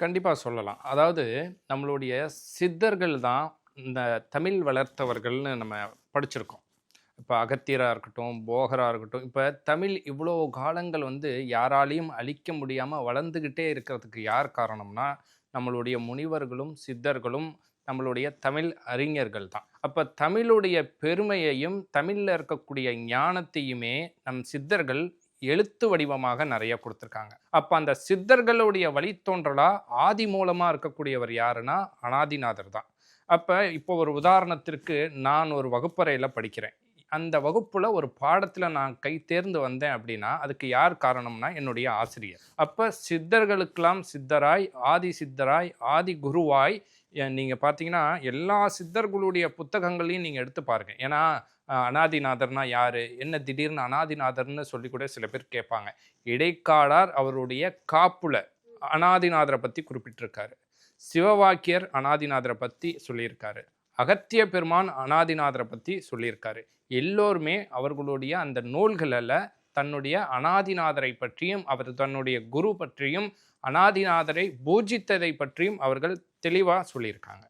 கண்டிப்பா சொல்லலாம். அதாவது நம்மளுடைய சித்தர்கள் தான் இந்த தமிழ் வளர்த்தவர்கள்னு நம்ம படிச்சிருக்கோம். இப்ப அகத்தியரா இருக்கட்டும், போகரா இருக்கட்டும். இப்ப தமிழ் இவ்வளோ காலங்கள் யாராலயும் அழிக்க முடியாம வளர்ந்துகிட்டே இருக்கிறதுக்கு யார் காரணம்னா, நம்மளுடைய முனிவர்களும், சித்தர்களும், நம்மளுடைய தமிழ் அறிஞர்கள் தான். அப்ப தமிழுடைய பெருமையையும், தமிழ்ல இருக்கக்கூடிய ஞானத்தையுமே நம் சித்தர்கள் எழுத்து வடிவமாக நெறைய குடுத்துருக்காங்க. அப்ப அந்த சித்தர்களுடைய வழித்தோன்றலா ஆதி மூலமா இருக்கக்கூடியவர் யாருன்னா, அனாதிநாதர் தான். அப்ப இப்போ ஒரு உதாரணத்திற்கு நான் ஒரு வகுப்பறையில படிக்கிறேன். அந்த வகுப்புல ஒரு பாடத்துல நான் கை தேர்ந்து வந்தேன் அப்படின்னா, அதுக்கு யார் காரணம்னா, என்னுடைய ஆசிரியர். அப்ப சித்தர்களுக்கெல்லாம் சித்தராய், ஆதி சித்தராய், ஆதி குருவாய் நீங்க பார்த்தீங்கன்னா, எல்லா சித்தர்களுடைய புத்தகங்களையும் நீங்க எடுத்து பாருங்க. ஏன்னா, அனாதிநாதர்னா யாரு? என்ன திடீர்னு அனாதிநாதர்ன்னு சொல்லி கூட சில பேர் கேட்பாங்க. இடைக்காடார் அவருடைய காப்புல அனாதிநாதர பத்தி குறிப்பிட்டிருக்காரு. சிவவாக்கியர் அனாதிநாதர பத்தி சொல்லியிருக்காரு. அகத்திய பெருமான் அனாதிநாதரை பத்தி சொல்லியிருக்காரு. எல்லோருமே அவர்களுடைய அந்த நூல்களில் தன்னுடைய அனாதிநாதரை பற்றியும் அவர் தன்னுடைய குரு பற்றியும் அனாதிநாதரை பூஜித்ததை பற்றியும் அவர்கள் தெளிவாக சொல்லியிருக்காங்க.